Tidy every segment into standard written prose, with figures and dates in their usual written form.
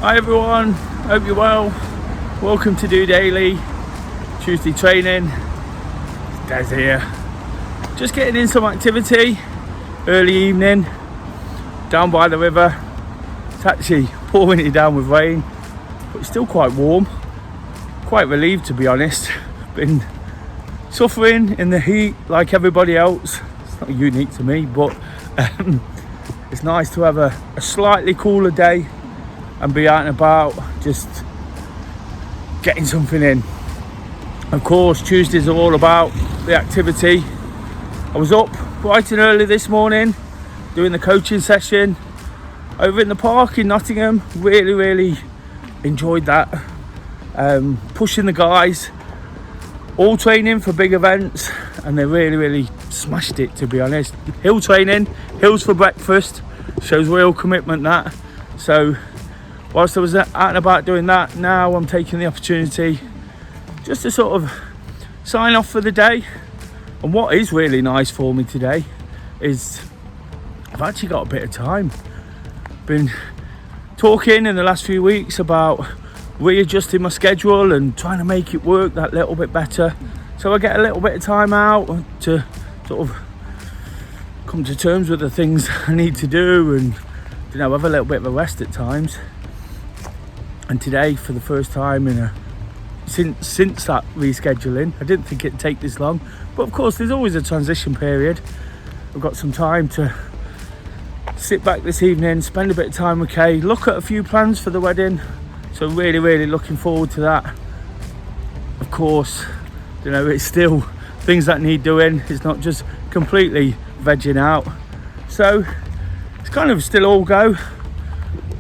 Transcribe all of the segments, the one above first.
Hi everyone, hope you're well. Welcome to DOdaily, Tuesday training. Des here. Just getting in some activity, early evening, down by the river. It's actually pouring it down with rain, but it's still quite warm. Quite relieved, to be honest. Been suffering in the heat like everybody else. It's not unique to me, but it's nice to have a slightly cooler day and be out and about, just getting something in. Of course, Tuesdays are all about the activity. I was up bright and early this morning doing the coaching session over in the park in Nottingham. Really enjoyed that. Pushing the guys, all training for big events, and they really smashed it, to be honest. Hill training, hills for breakfast, shows real commitment, that. So whilst I was out and about doing that, now I'm taking the opportunity just to sort of sign off for the day. And what is really nice for me today is I've actually got a bit of time. Been talking in the last few weeks about readjusting my schedule and trying to make it work that little bit better, so I get a little bit of time out to sort of come to terms with the things I need to do and, you know, have a little bit of a rest at times. And today, for the first time since that rescheduling, I didn't think it'd take this long, but of course there's always a transition period. I've got some time to sit back this evening, spend a bit of time with Kay, look at a few plans for the wedding. So really looking forward to that. Of course, you know, it's still things that need doing. It's not just completely vegging out. So it's kind of still all go.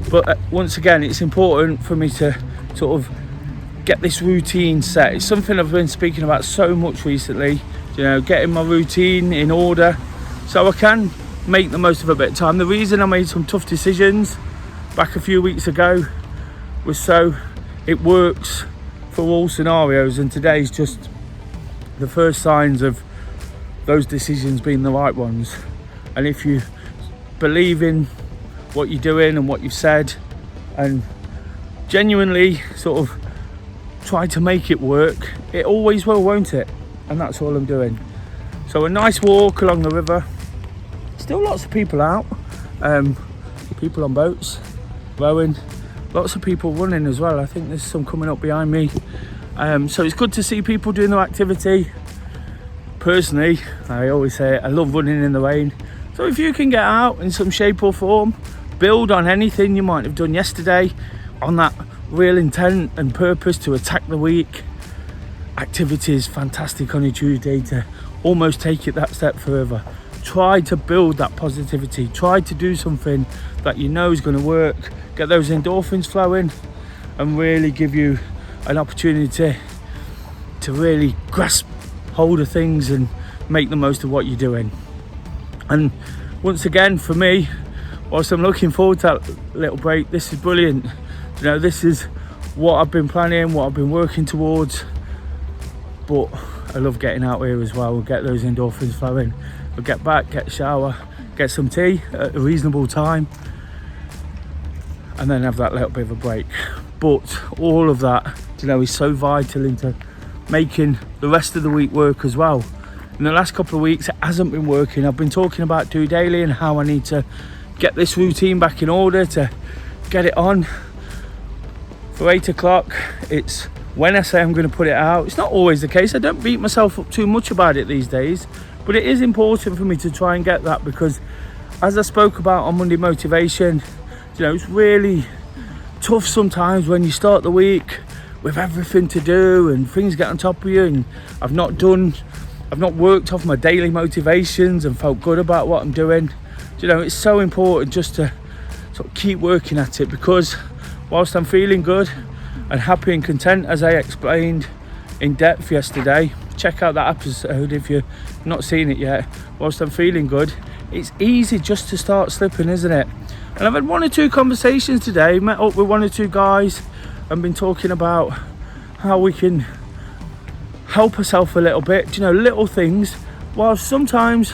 But once again, it's important for me to sort of get this routine set. It's something I've been speaking about so much recently, you know, getting my routine in order so I can make the most of a bit of time. The reason I made some tough decisions back a few weeks ago was so it works for all scenarios, and today's just the first signs of those decisions being the right ones. And if you believe in what you're doing and what you've said and genuinely sort of try to make it work, it always will, won't it? And that's all I'm doing. So a nice walk along the river, still lots of people out, people on boats rowing, lots of people running as well. I think there's some coming up behind me, so it's good to see people doing their activity. Personally, I always say I love running in the rain, so if you can get out in some shape or form, build on anything you might have done yesterday, on that real intent and purpose to attack the week. Activity is fantastic on a Tuesday to almost take it that step further. Try to build that positivity, try to do something that you know is going to work, get those endorphins flowing and really give you an opportunity to really grasp hold of things and make the most of what you're doing. And once again, for me, whilst I'm looking forward to that little break, this is brilliant. You know, this is what I've been planning, what I've been working towards, but I love getting out here as well. We'll get those endorphins flowing. We'll get back, get a shower, get some tea at a reasonable time, and then have that little bit of a break. But all of that, you know, is so vital into making the rest of the week work as well. In the last couple of weeks, it hasn't been working. I've been talking about DOdaily and how I need to get this routine back in order to get it on for 8 o'clock. It's when I say I'm going to put it out. It's not always the case. I don't beat myself up too much about it these days, but it is important for me to try and get that, because as I spoke about on Monday Motivation, you know, it's really tough sometimes when you start the week with everything to do and things get on top of you, and I've not worked off my daily motivations and felt good about what I'm doing. You know, it's so important just to sort of keep working at it, because whilst I'm feeling good and happy and content, as I explained in depth yesterday, check out that episode if you've not seen it yet. Whilst I'm feeling good, it's easy just to start slipping, isn't it? And I've had 1 or 2 conversations today, met up with 1 or 2 guys and been talking about how we can help ourselves a little bit, you know, little things. While sometimes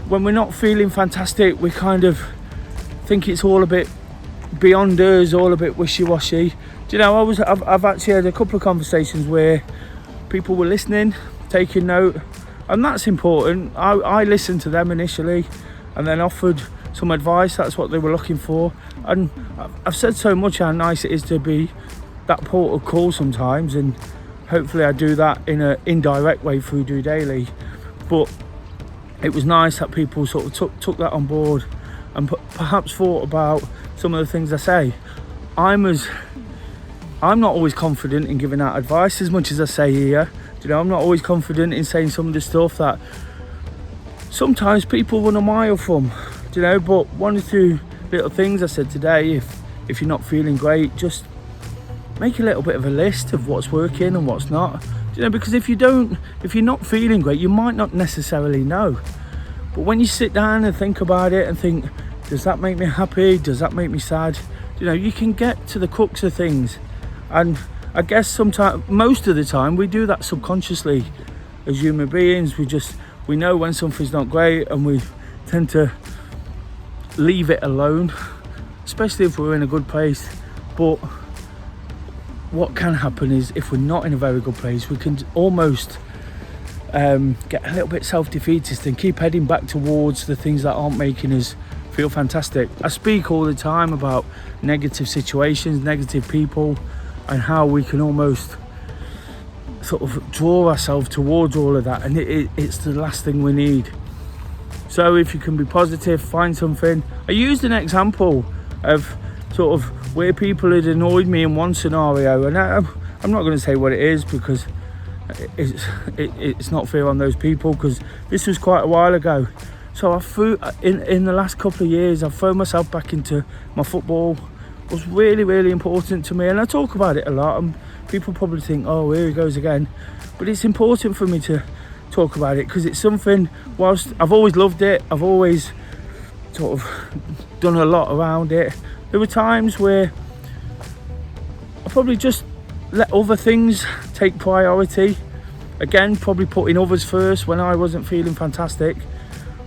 when we're not feeling fantastic, we kind of think it's all a bit beyond us, all a bit wishy-washy. Do you know, I've actually had a couple of conversations where people were listening, taking note, and that's important. I listened to them initially and then offered some advice. That's what they were looking for. And I've said so much how nice it is to be that port of call sometimes, and hopefully I do that in an indirect way through DOdaily. But it was nice that people sort of took that on board and perhaps thought about some of the things I say. I'm not always confident in giving out advice as much as I say here. You know, I'm not always confident in saying some of the stuff that sometimes people run a mile from. You know, but one or two little things I said today: if you're not feeling great, just make a little bit of a list of what's working and what's not. You know, because if you're not feeling great, you might not necessarily know. But when you sit down and think about it and think, does that make me happy? Does that make me sad? You know, you can get to the crux of things. And I guess sometimes, most of the time, we do that subconsciously as human beings. We know when something's not great, and we tend to leave it alone, especially if we're in a good place. But what can happen is, if we're not in a very good place, we can almost get a little bit self-defeatist and keep heading back towards the things that aren't making us feel fantastic. I speak all the time about negative situations, negative people, and how we can almost sort of draw ourselves towards all of that, and it's the last thing we need. So if you can be positive, find something. I used an example of sort of where people had annoyed me in one scenario, and I'm not going to say what it is because it's not fair on those people, because this was quite a while ago. So in the last couple of years, I've thrown myself back into my football. It was really, really important to me, and I talk about it a lot, and people probably think, oh, here he goes again. But it's important for me to talk about it, because it's something, whilst I've always loved it, I've always sort of done a lot around it, there were times where I probably just let other things take priority. Again, probably putting others first when I wasn't feeling fantastic.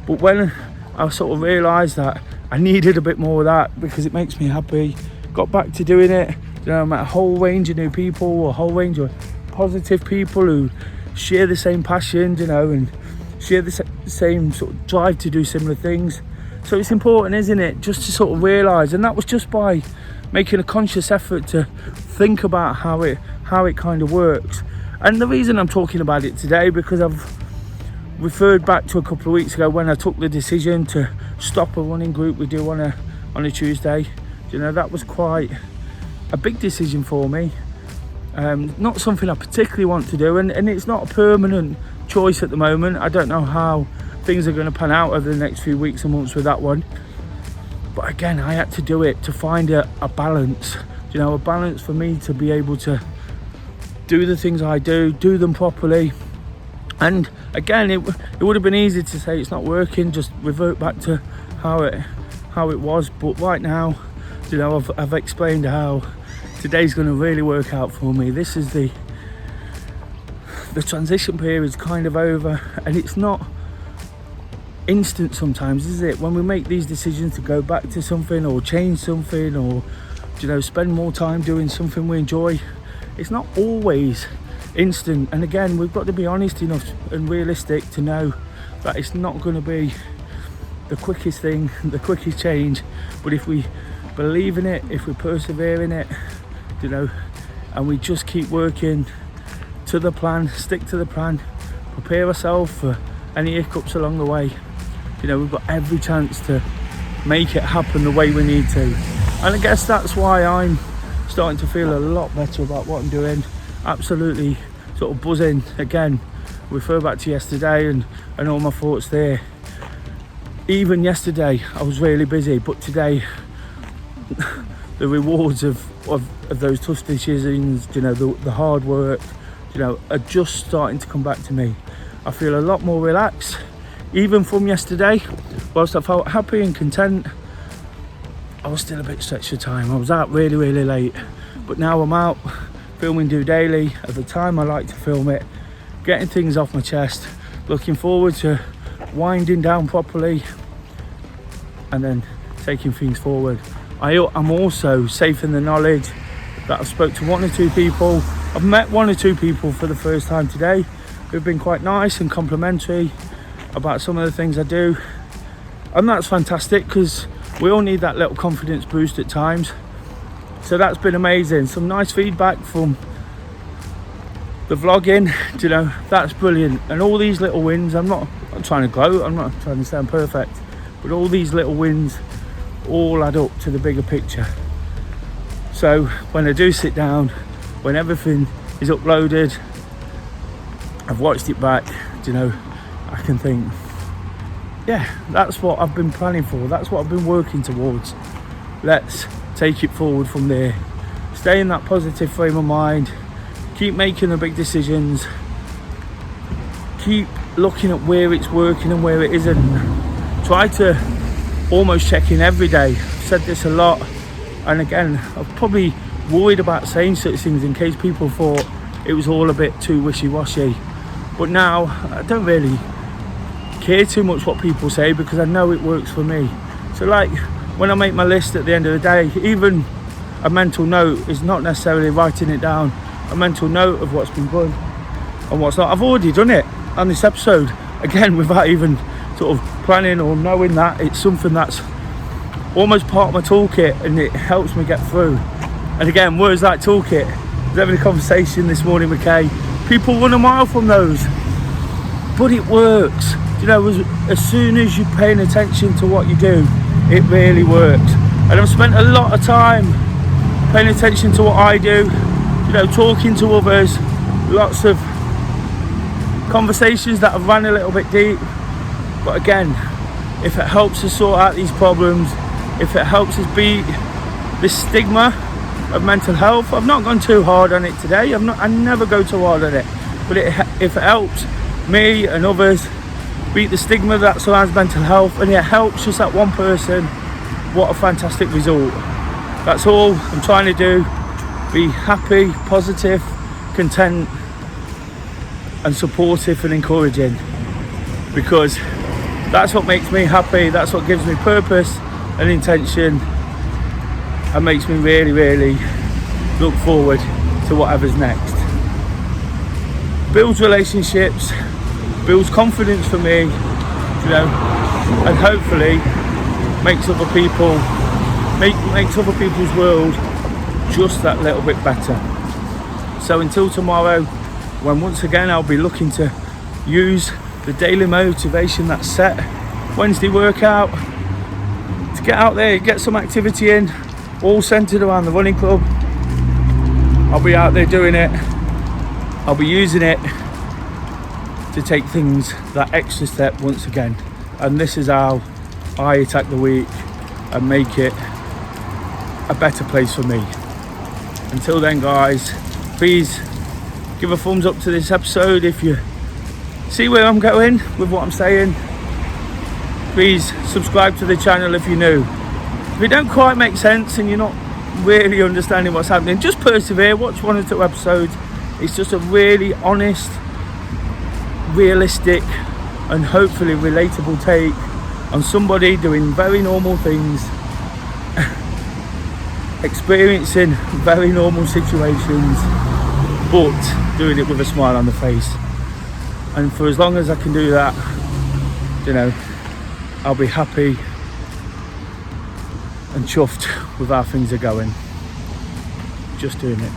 But when I sort of realised that I needed a bit more of that because it makes me happy, got back to doing it. You know, I met a whole range of new people, a whole range of positive people who share the same passion, you know, and share the same sort of drive to do similar things. So it's important, isn't it, just to sort of realise, and that was just by making a conscious effort to think about how it kind of works. And the reason I'm talking about it today, because I've referred back to a couple of weeks ago when I took the decision to stop a running group we do on a Tuesday. You know, that was quite a big decision for me. Not something I particularly want to do, and it's not a permanent choice at the moment. I don't know how things are going to pan out over the next few weeks and months with that one. But again, I had to do it to find a balance. You know, a balance for me to be able to do the things I do them properly. And again, it would have been easy to say it's not working, just revert back to how it was. But right now, you know, I've explained how today's going to really work out for me. This is the transition period's kind of over, and it's not instant sometimes, is it? When we make these decisions to go back to something or change something, or, you know, spend more time doing something we enjoy, it's not always instant. And again, we've got to be honest enough and realistic to know that it's not going to be the quickest thing, the quickest change. But if we believe in it, if we persevere in it, you know, and we just keep working to the plan, stick to the plan, prepare ourselves for any hiccups along the way, you know, we've got every chance to make it happen the way we need to. And I guess that's why I'm starting to feel a lot better about what I'm doing. Absolutely sort of buzzing. Again, refer back to yesterday and all my thoughts there. Even yesterday I was really busy, but today the rewards of those tough decisions, you know, the hard work, you know, are just starting to come back to me. I feel a lot more relaxed, even from yesterday. Whilst I felt happy and content, I was still a bit stretched for time. I was out really, really late, but now I'm out filming DOdaily at the time I like to film it, getting things off my chest, looking forward to winding down properly and then taking things forward. I'm also safe in the knowledge that I've spoke to 1 or 2 people. I've met 1 or 2 people for the first time today who've been quite nice and complimentary about some of the things I do, and that's fantastic because we all need that little confidence boost at times. So that's been amazing. Some nice feedback from the vlogging, that's brilliant. And all these little wins, I'm not trying to gloat, I'm not trying to sound perfect, but all these little wins all add up to the bigger picture. So when I do sit down, when everything is uploaded, I've watched it back, I can think, yeah, that's what I've been planning for, that's what I've been working towards. Let's take it forward from there. Stay in that positive frame of mind, keep making the big decisions, keep looking at where it's working and where it isn't. Try to almost check in every day. I've said this a lot, and again, I've probably worried about saying such things in case people thought it was all a bit too wishy-washy. But now I don't really care too much what people say because I know it works for me. So like when I make my list at the end of the day, even a mental note is not necessarily writing it down, a mental note of what's been good and what's not. I've already done it on this episode, again, without even sort of planning or knowing that. It's something that's almost part of my toolkit and it helps me get through. And again, words like toolkit, I was having a conversation this morning with Kay. People run a mile from those, but it works. As soon as you're paying attention to what you do, it really works. And I've spent a lot of time paying attention to what I do, talking to others, lots of conversations that have ran a little bit deep. But again, if it helps us sort out these problems, if it helps us beat this stigma of mental health, I've not gone too hard on it today. I never go too hard on it. But if it helps me and others beat the stigma that surrounds mental health, and it helps just that one person, what a fantastic result. That's all I'm trying to do. Be happy, positive, content, and supportive and encouraging, because that's what makes me happy, that's what gives me purpose and intention, and makes me really, really look forward to whatever's next. Builds relationships, builds confidence for me, and hopefully makes other people's world just that little bit better. So until tomorrow, when once again I'll be looking to use the daily motivation that's set, Wednesday workout, to get out there, get some activity in, all centered around the running club. I'll be out there doing it. I'll be using it to take things that extra step once again. And this is how I attack the week and make it a better place for me. Until then, guys, please give a thumbs up to this episode if you see where I'm going with what I'm saying. Please subscribe to the channel if you're new. If it don't quite make sense and you're not really understanding what's happening, just persevere, watch 1 or 2 episodes. It's just a really honest, realistic and hopefully relatable take on somebody doing very normal things, experiencing very normal situations, but doing it with a smile on the face. And for as long as I can do that, I'll be happy and chuffed with how things are going. Just doing it.